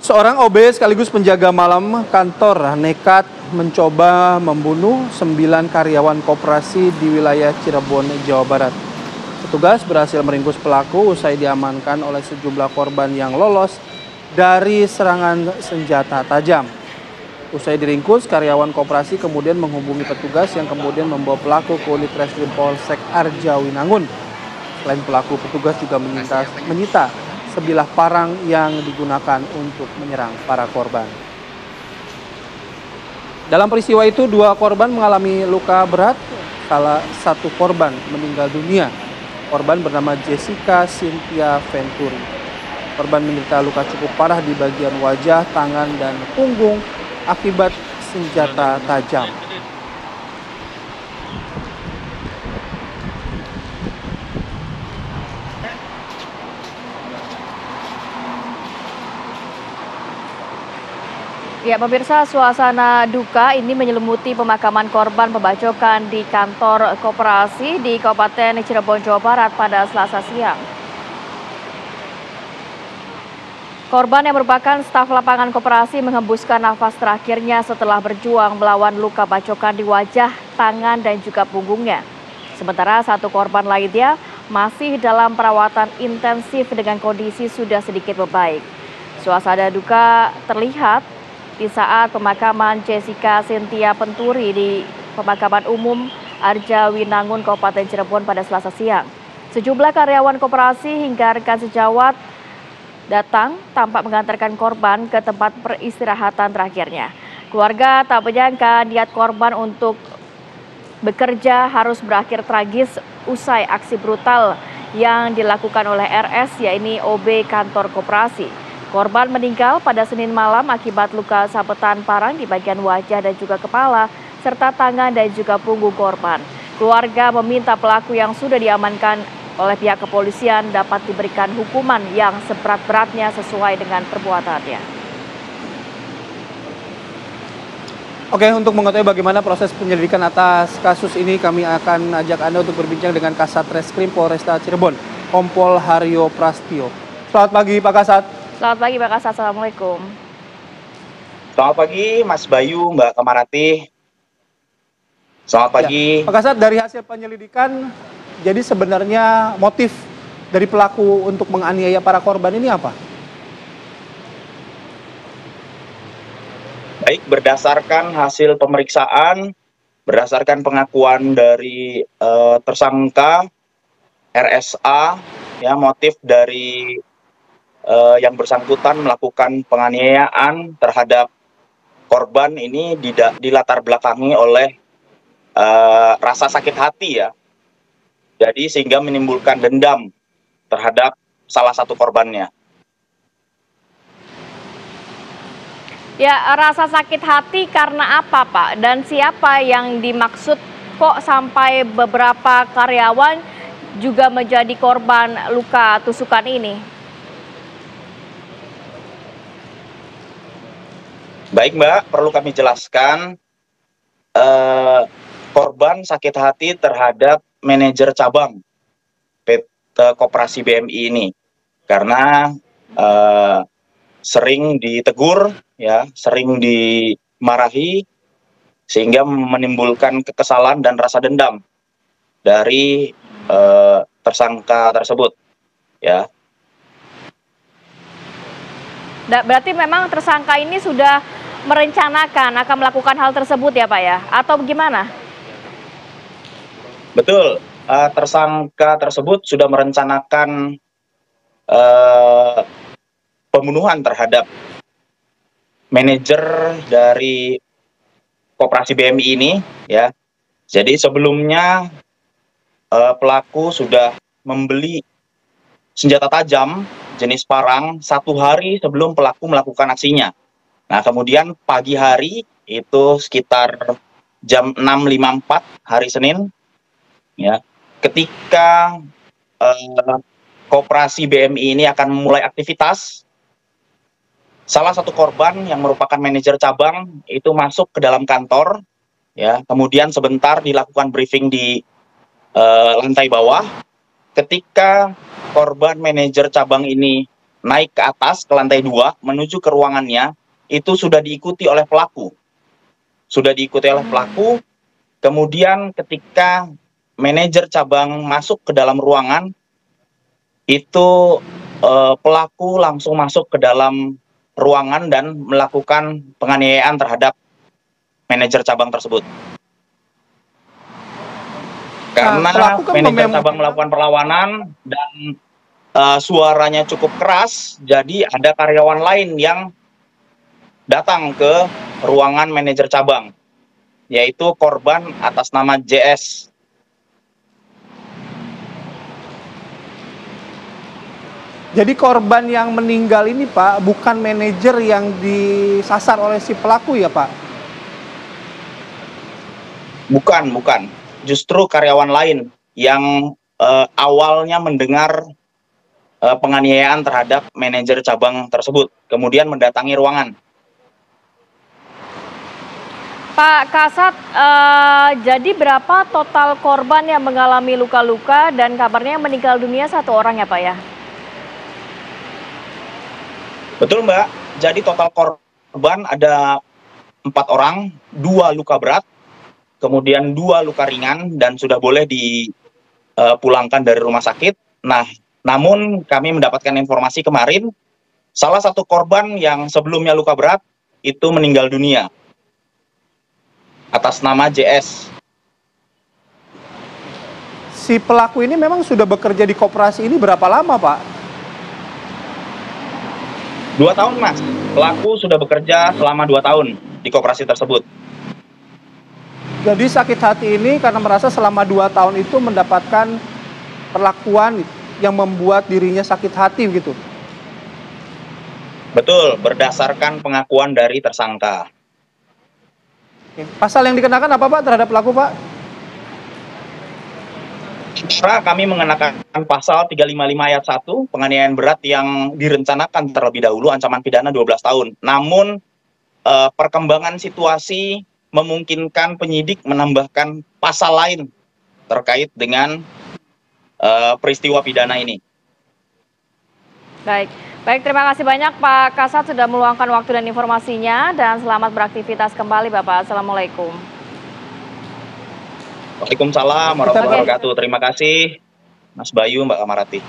Seorang OB sekaligus penjaga malam kantor nekat mencoba membunuh 9 karyawan koperasi di wilayah Cirebon, Jawa Barat. Petugas berhasil meringkus pelaku usai diamankan oleh sejumlah korban yang lolos dari serangan senjata tajam. Usai diringkus, karyawan koperasi kemudian menghubungi petugas yang kemudian membawa pelaku ke unit reskrim Polsek Arjawinangun. Selain pelaku, petugas juga menyita sebilah parang yang digunakan untuk menyerang para korban. Dalam peristiwa itu, 2 korban mengalami luka berat, salah satu korban meninggal dunia. Korban bernama Jessica Cynthia Venturi. Korban menderita luka cukup parah di bagian wajah, tangan, dan punggung akibat senjata tajam. Ya, pemirsa, suasana duka ini menyelimuti pemakaman korban pembacokan di kantor koperasi di Kabupaten Cirebon, Jawa Barat pada Selasa siang. Korban yang merupakan staf lapangan koperasi menghembuskan nafas terakhirnya setelah berjuang melawan luka bacokan di wajah, tangan, dan juga punggungnya. Sementara satu korban lainnya masih dalam perawatan intensif dengan kondisi sudah sedikit membaik. Suasana duka terlihat di saat pemakaman Jessica Cynthia Venturi di Pemakaman Umum Arjawinangun, Kabupaten Cirebon pada Selasa siang. Sejumlah karyawan koperasi hingga rekan sejawat datang tampak mengantarkan korban ke tempat peristirahatan terakhirnya. Keluarga tak menyangka niat korban untuk bekerja harus berakhir tragis usai aksi brutal yang dilakukan oleh RS, yaitu OB kantor koperasi. Korban meninggal pada Senin malam akibat luka sabetan parang di bagian wajah dan juga kepala, serta tangan dan juga punggung korban. Keluarga meminta pelaku yang sudah diamankan oleh pihak kepolisian dapat diberikan hukuman yang seberat-beratnya sesuai dengan perbuatannya. Oke, untuk mengetahui bagaimana proses penyelidikan atas kasus ini, kami akan ajak Anda untuk berbincang dengan Kasat Reskrim Polresta Cirebon, Kompol Haryo Prastio. Selamat pagi, Pak Kasat. Selamat pagi, Pak Kasat. Assalamualaikum. Selamat pagi, Mas Bayu, Mbak Kamarati. Selamat pagi. Ya, Pak Kasat, dari hasil penyelidikan, jadi sebenarnya motif dari pelaku untuk menganiaya para korban ini apa? Baik, berdasarkan hasil pemeriksaan, berdasarkan pengakuan dari tersangka RSA, ya, motif dari yang bersangkutan melakukan penganiayaan terhadap korban ini dilatar belakangi oleh rasa sakit hati, ya. Jadi sehingga menimbulkan dendam terhadap salah satu korbannya. Ya, rasa sakit hati karena apa, Pak? Dan siapa yang dimaksud, kok sampai beberapa karyawan juga menjadi korban luka tusukan ini? Baik, Mbak, perlu kami jelaskan, korban sakit hati terhadap manajer cabang PT Koperasi BMI ini karena sering ditegur, ya, sering dimarahi, sehingga menimbulkan kekesalan dan rasa dendam dari tersangka tersebut, ya. Berarti memang tersangka ini sudah merencanakan akan melakukan hal tersebut, ya, Pak, ya? Atau bagaimana? Betul, tersangka tersebut sudah merencanakan pembunuhan terhadap manajer dari Koperasi BMI ini, ya. Jadi sebelumnya pelaku sudah membeli senjata tajam jenis parang 1 hari sebelum pelaku melakukan aksinya. Nah, kemudian pagi hari itu sekitar jam 6.54 hari Senin, ya, ketika Koperasi BMI ini akan memulai aktivitas, salah satu korban yang merupakan manajer cabang itu masuk ke dalam kantor, ya. Kemudian sebentar dilakukan briefing di lantai bawah. Ketika korban manajer cabang ini naik ke atas ke lantai 2 menuju ke ruangannya itu sudah diikuti oleh pelaku. Kemudian ketika manajer cabang masuk ke dalam ruangan, itu pelaku langsung masuk ke dalam ruangan dan melakukan penganiayaan terhadap manajer cabang tersebut. Karena pelaku kan manajer cabang melakukan perlawanan dan suaranya cukup keras, jadi ada karyawan lain yang datang ke ruangan manajer cabang, yaitu korban atas nama JS. Jadi korban yang meninggal ini Pak, bukan manajer yang disasar oleh si pelaku ya Pak? Bukan. Justru karyawan lain yang awalnya mendengar penganiayaan terhadap manajer cabang tersebut, kemudian mendatangi ruangan. Pak Kasat, jadi berapa total korban yang mengalami luka-luka dan kabarnya yang meninggal dunia 1 orang ya Pak ya? Betul Mbak, jadi total korban ada 4 orang, 2 luka berat, kemudian 2 luka ringan dan sudah boleh dipulangkan dari rumah sakit. Nah, namun kami mendapatkan informasi kemarin, salah satu korban yang sebelumnya luka berat itu meninggal dunia atas nama JS. Si pelaku ini memang sudah bekerja di koperasi ini berapa lama Pak? 2 tahun Mas, pelaku sudah bekerja selama 2 tahun di koperasi tersebut. Jadi sakit hati ini karena merasa selama 2 tahun itu mendapatkan perlakuan yang membuat dirinya sakit hati gitu. Betul, berdasarkan pengakuan dari tersangka. Oke. Pasal yang dikenakan apa Pak terhadap pelaku Pak? Kami mengenakan pasal 355 ayat 1, penganiayaan berat yang direncanakan terlebih dahulu, ancaman pidana 12 tahun. Namun perkembangan situasi memungkinkan penyidik menambahkan pasal lain terkait dengan peristiwa pidana ini. Baik, terima kasih banyak Pak Kasat sudah meluangkan waktu dan informasinya, dan selamat beraktivitas kembali Bapak. Assalamualaikum. Waalaikumsalam warahmatullahi wabarakatuh. Terima kasih Mas Bayu, Mbak Amarati.